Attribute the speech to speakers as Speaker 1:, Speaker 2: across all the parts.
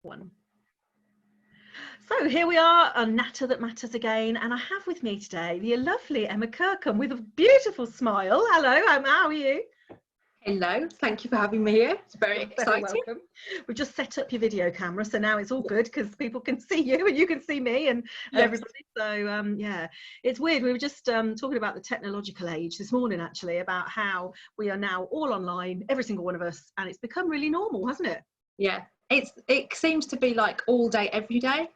Speaker 1: One. So here we are on Natter That Matters again, and I have with me today the lovely Emma Kirkham with a beautiful smile. Hello, Emma, how are you?
Speaker 2: Hello, thank you for having me here. It's very
Speaker 1: You're
Speaker 2: exciting.
Speaker 1: very welcome. We've just set up your video camera, so now it's all good because people can see you and you can see me and everybody. So yeah, it's weird. We were just talking about the technological age this morning, actually, about how we are now all online, every single one of us, and it's become really normal, hasn't it?
Speaker 2: Yeah, it seems to be like all day, every day.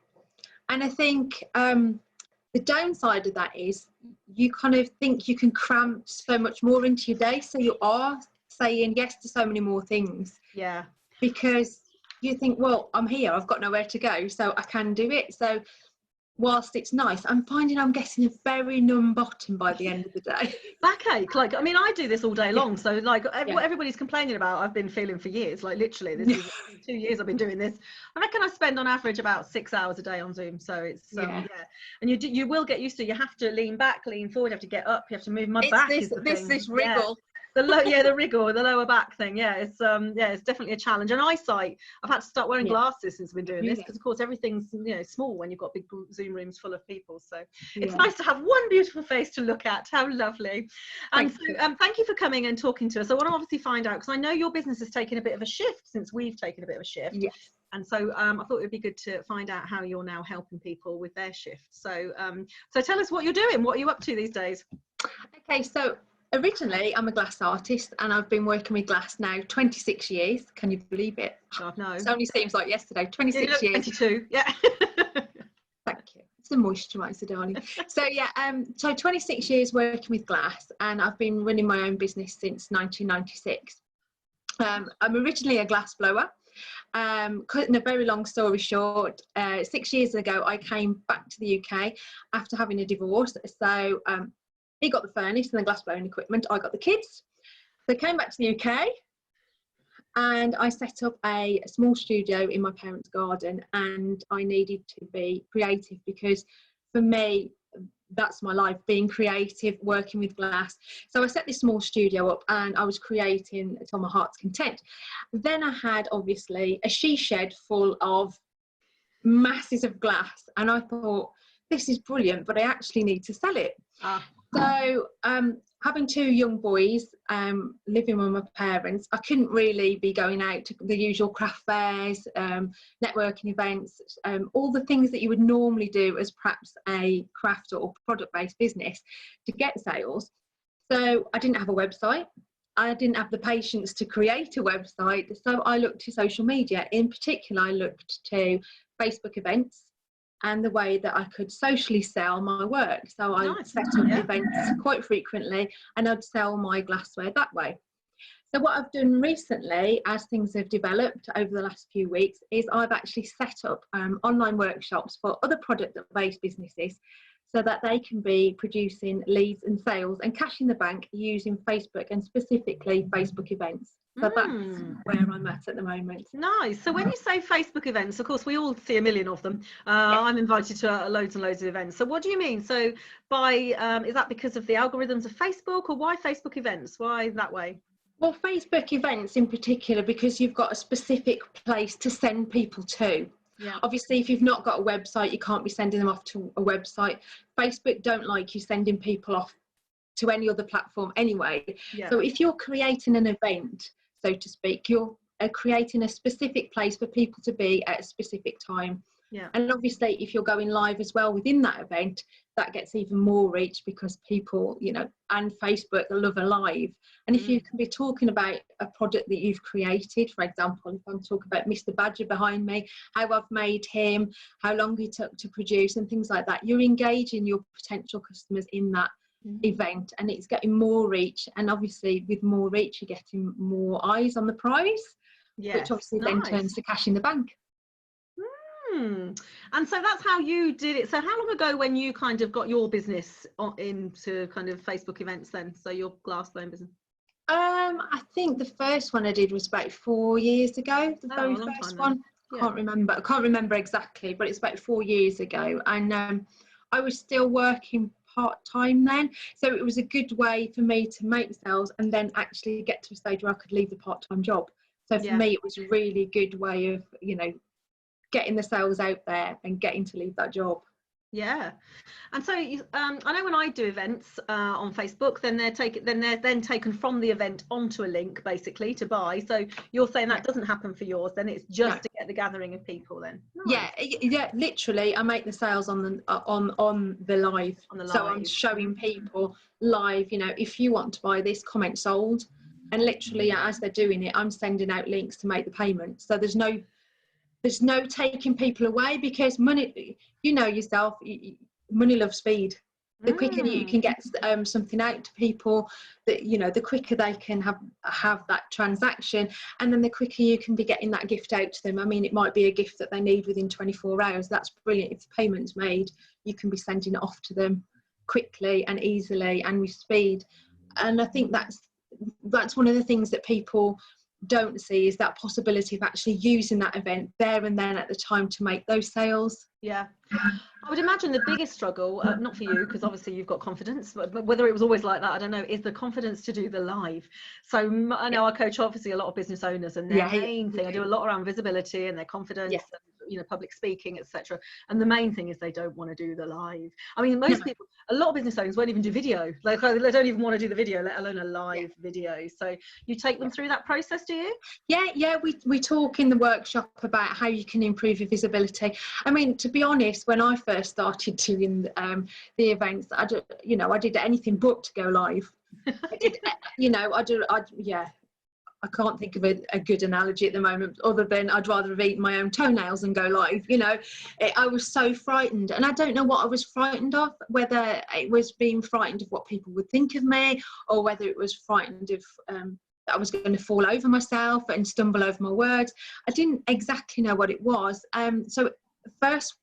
Speaker 2: And I think the downside of that is you kind of think you can cram so much more into your day. So you are saying yes to so many more things.
Speaker 1: Yeah.
Speaker 2: Because you think, well, I'm here, I've got nowhere to go, so I can do it. So whilst it's nice, I'm finding I'm getting a very numb bottom by the end of the day.
Speaker 1: Backache, like, I mean, I do this all day long, so like what everybody's complaining about, I've been feeling for years, like literally this is 2 years I've been doing this. I reckon I spend on average about 6 hours a day on Zoom, so it's yeah, and you will get used to, you have to lean back, lean forward, you have to get up, you have to move. My back is the thing.
Speaker 2: This wriggle.
Speaker 1: The wriggle, the lower back thing. It's definitely a challenge. And eyesight, I've had to start wearing glasses since I've been doing this, because of course everything's small when you've got big Zoom rooms full of people. So it's nice to have one beautiful face to look at. How lovely. And thank you for coming and talking to us. I want to obviously find out, because I know your business has taken a bit of a shift since we've taken a bit of a shift.
Speaker 2: Yes.
Speaker 1: And so I thought it would be good to find out how you're now helping people with their shift. So so tell us what you're doing. What are you up to these days?
Speaker 2: Okay, so originally, I'm a glass artist, and I've been working with glass now 26 years. Can you believe it?
Speaker 1: God, no.
Speaker 2: It only seems like yesterday. 26 years.
Speaker 1: 22, yeah.
Speaker 2: Thank you. It's a moisturiser, darling. So yeah, so 26 years working with glass, and I've been running my own business since 1996. I'm originally a glass blower. Cutting a very long story short, 6 years ago, I came back to the UK after having a divorce. So he got the furnace and the glass blowing equipment. I got the kids. So I came back to the UK and I set up a small studio in my parents' garden, and I needed to be creative, because for me, that's my life, being creative, working with glass. So I set this small studio up and I was creating till my heart's content. Then I had obviously a she shed full of masses of glass, and I thought, this is brilliant, but I actually need to sell it. So having two young boys, living with my parents, I couldn't really be going out to the usual craft fairs, networking events, all the things that you would normally do as perhaps a craft or product-based business to get sales. So I didn't have a website. I didn't have the patience to create a website. So I looked to social media. In particular, I looked to Facebook events and the way that I could socially sell my work. So I set up events quite frequently, and I'd sell my glassware that way. So what I've done recently, as things have developed over the last few weeks, is I've actually set up online workshops for other product-based businesses, so that they can be producing leads and sales and cash in the bank using Facebook, and specifically Facebook events. So that's where I'm at the moment.
Speaker 1: Nice. So when you say Facebook events, of course, we all see a million of them. I'm invited to loads and loads of events. So what do you mean? So by, is that because of the algorithms of Facebook, or why Facebook events? Why that way?
Speaker 2: Well, Facebook events in particular, because you've got a specific place to send people to. Yeah. Obviously, if you've not got a website, you can't be sending them off to a website. Facebook don't like you sending people off to any other platform anyway. Yeah. So if you're creating an event, so to speak, you're creating a specific place for people to be at a specific time. Yeah. And obviously, if you're going live as well within that event, that gets even more reach, because people, and Facebook love a live. And if you can be talking about a product that you've created, for example, if I'm talking about Mr. Badger behind me, how I've made him, how long he took to produce and things like that, you're engaging your potential customers in that event, and it's getting more reach. And obviously with more reach, you're getting more eyes on the prize, which obviously then turns to cash in the bank.
Speaker 1: And so that's how you did it. So how long ago when you kind of got your business into kind of Facebook events then? So your glass blowing business?
Speaker 2: I think the first one I did was about 4 years ago. The very first one. I can't remember exactly, but it's about 4 years ago. And I was still working part-time then, so it was a good way for me to make sales and then actually get to a stage where I could leave the part-time job. So for me, it was a really good way of getting the sales out there and getting to leave that job.
Speaker 1: Yeah, and so I know when I do events on Facebook, then they're taken from the event onto a link basically to buy. So you're saying that doesn't happen for yours, then it's just to get the gathering of people then. Nice.
Speaker 2: Yeah, literally I make the sales on the live. So I'm showing people live, you know, if you want to buy this, comment sold, and literally as they're doing it, I'm sending out links to make the payment. So there's no taking people away, because money, you know yourself, money loves speed. The quicker you can get something out to people, that, you know, the quicker they can have that transaction, and then the quicker you can be getting that gift out to them. I mean, it might be a gift that they need within 24 hours. That's brilliant. If the payment's made, you can be sending it off to them quickly and easily and with speed. And I think that's one of the things that people don't see, is that possibility of actually using that event there and then at the time to make those sales.
Speaker 1: Yeah, I would imagine the biggest struggle, not for you because obviously you've got confidence, but whether it was always like that, I don't know, is the confidence to do the live. So I know I coach obviously a lot of business owners, and their main thing, I do a lot around visibility and their confidence, and, you know, public speaking, etc. And the main thing is they don't want to do the live. I mean, most people, a lot of business owners won't even do video. Like, they don't even want to do the video, let alone a live video. So you take them through that process, do you?
Speaker 2: Yeah, we talk in the workshop about how you can improve your visibility. I mean, to be honest, when I first started doing the events, I did anything but to go live. I did, you know, I can't think of a good analogy at the moment, other than I'd rather have eaten my own toenails than go live. You know, I was so frightened, and I don't know what I was frightened of, whether it was being frightened of what people would think of me, or whether it was frightened of that I was going to fall over myself and stumble over my words. I didn't exactly know what it was. So first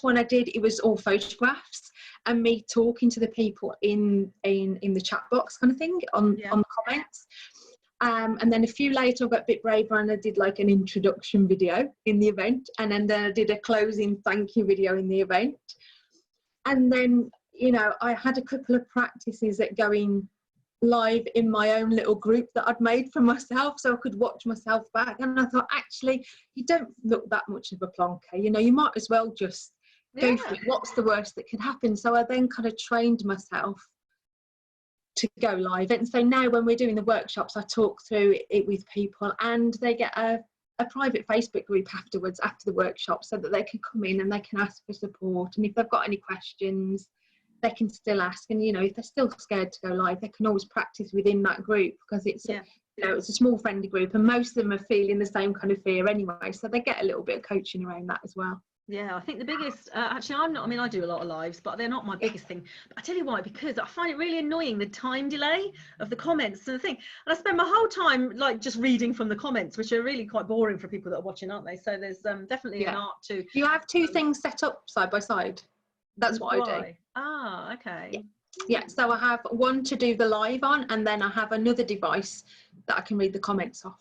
Speaker 2: one I did, it was all photographs and me talking to the people in the chat box kind of thing on the comments. And then a few later I got a bit braver and I did like an introduction video in the event, and then I did a closing thank you video in the event. And then, you know, I had a couple of practices at going live in my own little group that I'd made for myself, so I could watch myself back. And I thought, actually, you don't look that much of a plonker, you know, you might as well just go for it. What's the worst that could happen? So I then kind of trained myself to go live. And so now when we're doing the workshops, I talk through it with people, and they get a private Facebook group afterwards, after the workshop, so that they can come in and they can ask for support, and if they've got any questions they can still ask. And, you know, if they're still scared to go live, they can always practice within that group, because it's you know, it's a small friendly group, and most of them are feeling the same kind of fear anyway, so they get a little bit of coaching around that as well.
Speaker 1: Yeah, I think the biggest, actually, I mean, I do a lot of lives, but they're not my biggest thing. But I tell you why, because I find it really annoying, the time delay of the comments and the thing. And I spend my whole time like just reading from the comments, which are really quite boring for people that are watching, aren't they? So there's definitely an art to.
Speaker 2: You have two things set up side by side. That's what I do.
Speaker 1: Ah, okay.
Speaker 2: Yeah, so I have one to do the live on, and then I have another device that I can read the comments off.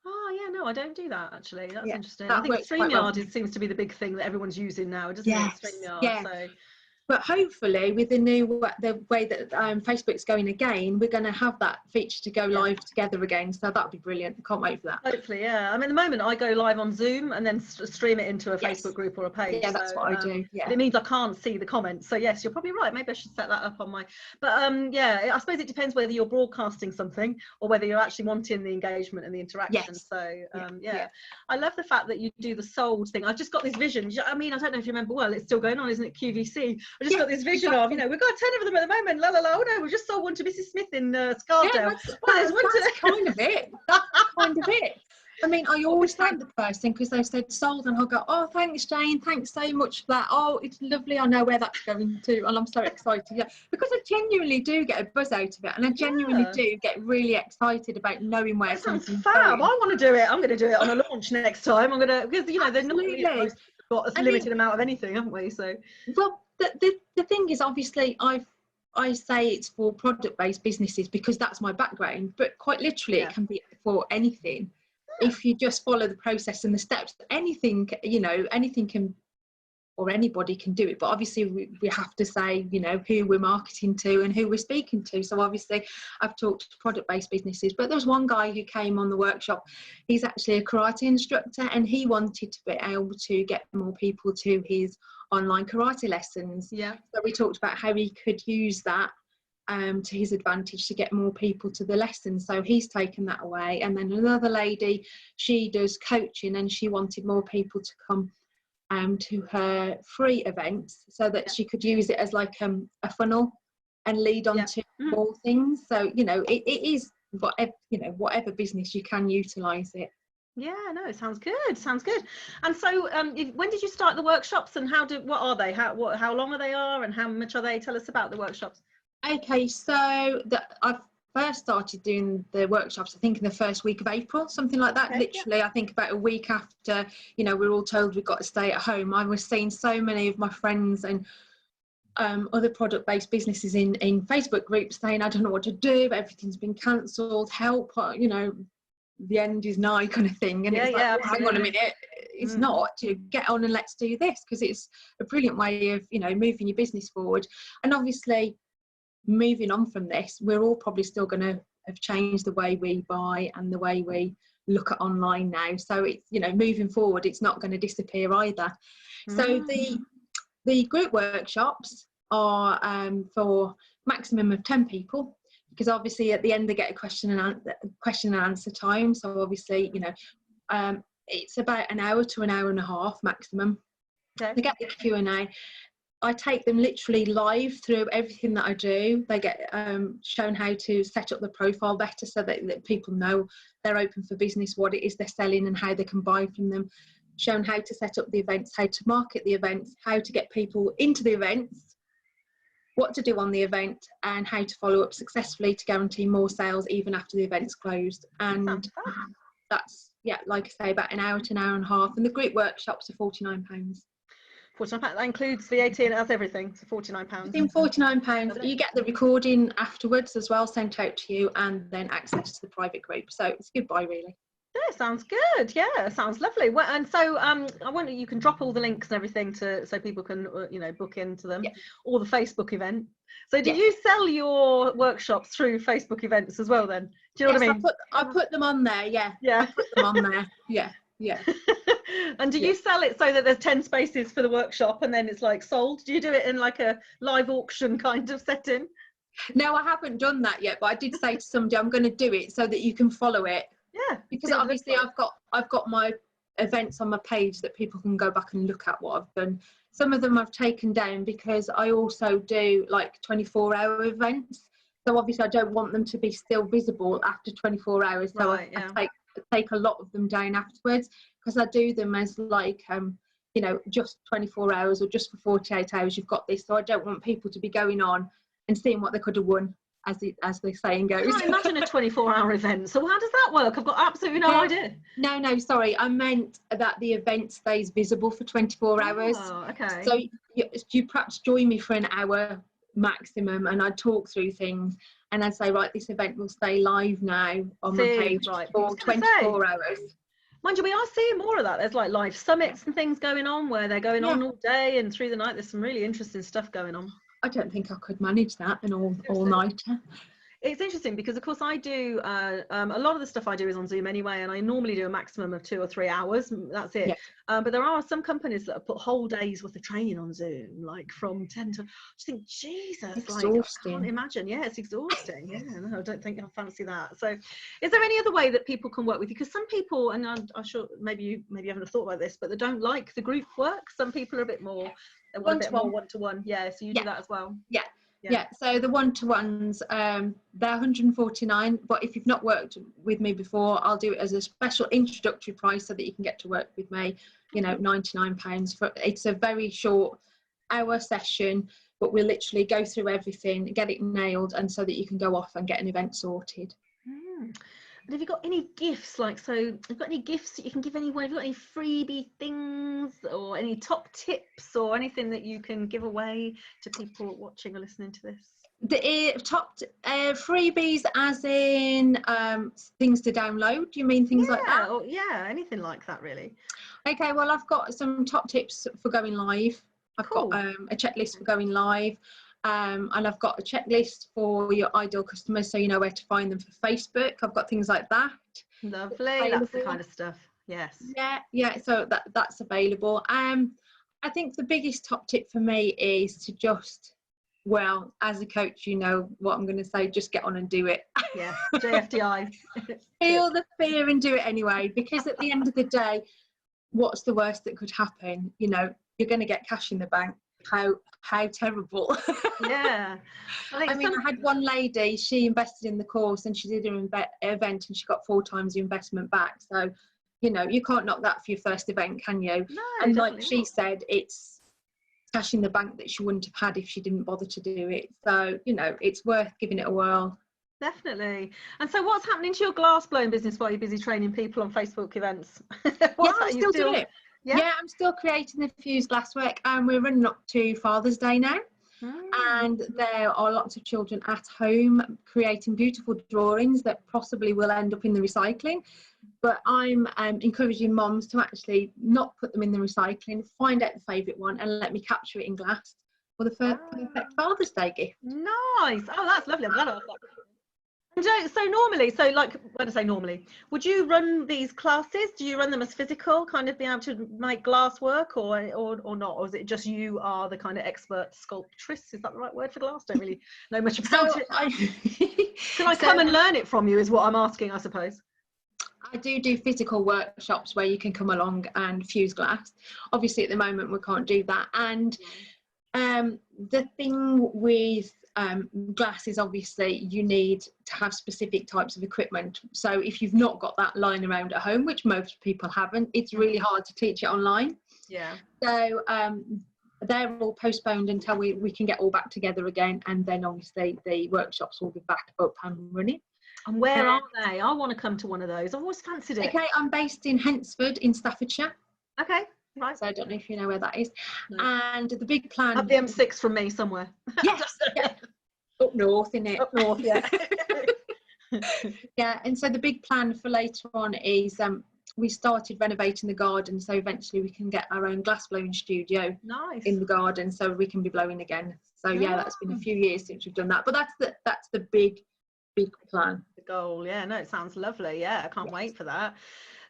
Speaker 1: Oh yeah, no, I don't do that actually. That's interesting.
Speaker 2: That
Speaker 1: I think StreamYard seems to be the big thing that everyone's using now, doesn't it? StreamYard. So.
Speaker 2: But hopefully with the way that Facebook's going again, we're going to have that feature to go live together again. So that'd be brilliant. I can't wait for that.
Speaker 1: Hopefully, yeah. I mean, at the moment I go live on Zoom and then stream it into a Facebook group or a page.
Speaker 2: Yeah, that's what I do. Yeah.
Speaker 1: It means I can't see the comments. So yes, you're probably right. Maybe I should set that up on my. But yeah, I suppose it depends whether you're broadcasting something or whether you're actually wanting the engagement and the interaction.
Speaker 2: Yes.
Speaker 1: So yeah, I love the fact that you do the sold thing. I've just got this vision. I mean, I don't know if you remember. Well, it's still going on, isn't it? QVC. I just got this vision of, you know, we've got 10 of them at the moment. La la la. Oh no, we've just sold one to Mrs. Smith in Scarsdale.
Speaker 2: Yeah, that's kind of it. That's kind of it. I mean, I always thank the person because they said sold, and I'll go, oh, thanks, Jane. Thanks so much for that. Oh, it's lovely. I know where that's going to, and I'm so excited. Yeah, because I genuinely do get a buzz out of it, and I genuinely do get really excited about knowing where something's
Speaker 1: fab. I want to do it. I'm going to do it on a launch next time. I'm going to, because you know they're not got a limited amount of anything, haven't we? So
Speaker 2: well, the thing is, obviously, I say it's for product-based businesses because that's my background, but quite literally it can be for anything. If you just follow the process and the steps, anything, you know, anything can or anybody can do it, but obviously we have to say, you know, who we're marketing to and who we're speaking to. So obviously I've talked to product-based businesses, but there was one guy who came on the workshop. He's actually a karate instructor, and he wanted to be able to get more people to his online karate lessons.
Speaker 1: Yeah.
Speaker 2: So we talked about how he could use that to his advantage to get more people to the lessons. So he's taken that away. And then another lady, she does coaching, and she wanted more people to come to her free events so that she could use it as like a funnel and lead on to more things. So, you know, it is whatever, you know, whatever business you can utilize it.
Speaker 1: Yeah, no, it sounds good. Sounds good. And so, when did you start the workshops, and what are they? How long are they and how much are they? Tell us about the workshops.
Speaker 2: Okay, so I've first started doing the workshops, I think in the first week of April, something like that. Okay, literally, I think about a week after, you know, we're all told we've got to stay at home. I was seeing so many of my friends and other product-based businesses in Facebook groups saying, I don't know what to do, everything's been cancelled, help, you know, the end is nigh, kind of thing. And it's like, well, hang on a minute, it's not, to get on and let's do this, because it's a brilliant way of, you know, moving your business forward. And obviously, moving on from this, we're all probably still going to have changed the way we buy and the way we look at online now. So it's, you know, moving forward, it's not going to disappear either. So the group workshops are for maximum of 10 people, because obviously at the end they get a question and answer time. So obviously, you know, it's about an hour to an hour and a half maximum. Okay. They get the Q&A. I take them literally live through everything that I do. They get shown how to set up the profile better so that people know they're open for business, what it is they're selling and how they can buy from them. Shown how to set up the events, how to market the events, how to get people into the events, what to do on the event, and how to follow up successfully to guarantee more sales even after the event's closed. And that's, yeah, like I say, about an hour to an hour and a half. And the group workshops are £49.
Speaker 1: £49. That includes VAT and that's everything. So £49.
Speaker 2: Within £49, you get the recording afterwards as well, sent out to you, and then access to the private group. So it's goodbye, really.
Speaker 1: Yeah, sounds good. Yeah, sounds lovely. Well, and so I wonder, you can drop all the links and everything so people can you know, book into them, or the Facebook event. So do you sell your workshops through Facebook events as well then? Do you know what I mean?
Speaker 2: I put them on there. Yeah. I put them on there. Yeah.
Speaker 1: And do you sell it so that there's 10 spaces for the workshop and then it's like sold? Do you do it in like a live auction kind of setting?
Speaker 2: No, I haven't done that yet, but I did say to somebody I'm going to do it so that you can follow it.
Speaker 1: Yeah,
Speaker 2: because obviously I've got my events on my page that people can go back and look at what I've done. Some of them I've taken down because I also do like 24-hour events. So obviously I don't want them to be still visible after 24 hours. So I take a lot of them down afterwards, because I do them as like, you know, just 24 hours or just for 48 hours, you've got this. So I don't want people to be going on and seeing what they could have won, as the saying goes.
Speaker 1: I imagine a 24-hour event. So how does that work? I've got absolutely no idea.
Speaker 2: No, sorry. I meant that the event stays visible for 24 hours.
Speaker 1: Oh, okay.
Speaker 2: So you perhaps join me for an hour maximum, and I'd talk through things, and I'd say, right, this event will stay live now on my page for 24 hours.
Speaker 1: Mind you, we are seeing more of that. There's like live summits and things going on where they're going on all day and through the night. There's some really interesting stuff going on.
Speaker 2: I don't think I could manage that an all-nighter.
Speaker 1: It's interesting because, of course, I do a lot of the stuff I do is on Zoom anyway, and I normally do a maximum of 2 or 3 hours. That's it. Yeah. But there are some companies that have put whole days worth of training on Zoom, like from 10 to. I just think, Jesus,
Speaker 2: exhausting.
Speaker 1: Like, I can't imagine. Yeah, it's exhausting. Yeah, no, I don't think I fancy that. So, is there any other way that people can work with you? Because some people, and I'm sure maybe you haven't thought about this, but they don't like the group work. Some people are a bit more. One-to-one. Yeah, so you do that as well.
Speaker 2: Yeah, so the one-to-ones, they're £149, but if you've not worked with me before, I'll do it as a special introductory price so that you can get to work with me, you know, £99. It's a very short hour session, but we'll literally go through everything, get it nailed, and so that you can go off and get an event sorted.
Speaker 1: And have you got any gifts? Like, so have you got any gifts that you can give anyone? Have you got any freebie things or any top tips or anything that you can give away to people watching or listening to this?
Speaker 2: The top freebies, as in things to download. Do you mean things like that?
Speaker 1: Or, yeah, anything like that, really.
Speaker 2: Okay, well, I've got some top tips for going live. I've got a checklist for going live, and I've got a checklist for your ideal customers, so you know where to find them for Facebook. I've got things like that.
Speaker 1: Lovely, that's the kind of stuff. Yes.
Speaker 2: Yeah. So that's available. I think the biggest top tip for me is to just, well, as a coach, you know what I'm going to say, just get on and do it.
Speaker 1: Yeah, JFDI.
Speaker 2: Feel the fear and do it anyway, because at the end of the day, what's the worst that could happen? You know, you're going to get cash in the bank. How terrible.
Speaker 1: Yeah.
Speaker 2: I mean, I had one lady, she invested in the course and she did an event and she got 4 times the investment back. So, you know, you can't knock that for your first event, can you?
Speaker 1: No,
Speaker 2: and like she said, it's cash in the bank that she wouldn't have had if she didn't bother to do it. So, you know, it's worth giving it a whirl.
Speaker 1: Definitely. And so what's happening to your glass blowing business while you're busy training people on Facebook events?
Speaker 2: I'm still doing it. Yeah, I'm still creating the fused glasswork, and we're running up to Father's Day now. And there are lots of children at home creating beautiful drawings that possibly will end up in the recycling. But I'm encouraging mums to actually not put them in the recycling, find out the favourite one and let me capture it in glass for the perfect Father's Day gift.
Speaker 1: Nice. Oh, that's lovely. I'm glad I asked that. And so normally, like when I say normally, would you run these classes? Do you run them as physical, kind of be able to make glass work, or not? Or is it just you are the kind of expert sculptress? Is that the right word for glass? Don't really know much about it. Can I come and learn it from you is what I'm asking, I suppose.
Speaker 2: I do physical workshops where you can come along and fuse glass. Obviously at the moment we can't do that, and the thing with glass is obviously you need to have specific types of equipment. So if you've not got that lying around at home, which most people haven't, it's really hard to teach it online.
Speaker 1: Yeah.
Speaker 2: So they're all postponed until we can get all back together again, and then obviously the workshops will be back up and running.
Speaker 1: And where are they? I want to come to one of those. I've always fancied it.
Speaker 2: Okay, I'm based in Hensford in Staffordshire.
Speaker 1: Okay, right.
Speaker 2: So I don't know if you know where that is. No. And the big plan...
Speaker 1: Up the M6 from me somewhere.
Speaker 2: Yes, yeah. Up north, innit?
Speaker 1: Up north, yeah.
Speaker 2: Yeah, and so the big plan for later on is we started renovating the garden, so eventually we can get our own glass blowing studio in the garden, so we can be blowing again. So yeah, that's been a few years since we've done that, but that's the big plan.
Speaker 1: The goal, yeah. No, it sounds lovely. Yeah, I can't wait for that.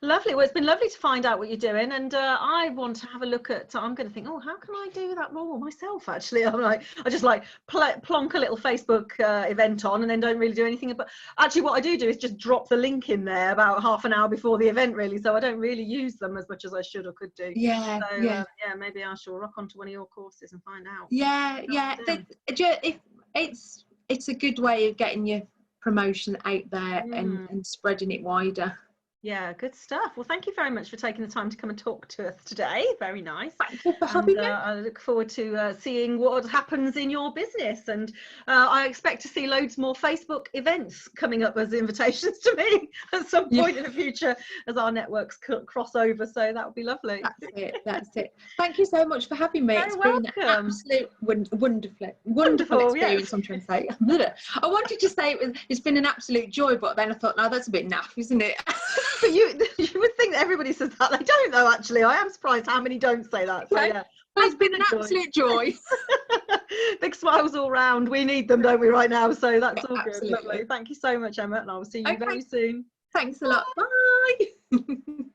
Speaker 1: Lovely. Well, it's been lovely to find out what you're doing, and I want to have a look at. I'm going to think, oh, how can I do that role myself? Actually, I just like plonk a little Facebook event on, and then don't really do anything. But actually, what I do is just drop the link in there about half an hour before the event, really. So I don't really use them as much as I should or could do.
Speaker 2: Yeah.
Speaker 1: So
Speaker 2: yeah.
Speaker 1: Maybe I shall rock onto one of your courses and find out.
Speaker 2: Yeah. If it's a good way of getting your promotion out there and spreading it wider.
Speaker 1: Yeah, good stuff. Well, thank you very much for taking the time to come and talk to us today. Very nice.
Speaker 2: Thank you for having me.
Speaker 1: I look forward to seeing what happens in your business, and I expect to see loads more Facebook events coming up as invitations to me at some point in the future as our networks cross over. So that would be lovely.
Speaker 2: That's it. Thank you so much for having me. It's been an absolute wonderful experience. I'm trying to say. I wanted to say it's been an absolute joy, but then I thought, no, that's a bit naff, isn't it?
Speaker 1: But you would think that everybody says that. They don't, though. Actually, I am surprised how many don't say that. So yeah,
Speaker 2: it's been an absolute joy.
Speaker 1: Big smiles all round. We need them, don't we, right now? So that's all good. Lovely. Thank you so much, Emma, and I will see you very soon.
Speaker 2: Thanks a lot. Bye.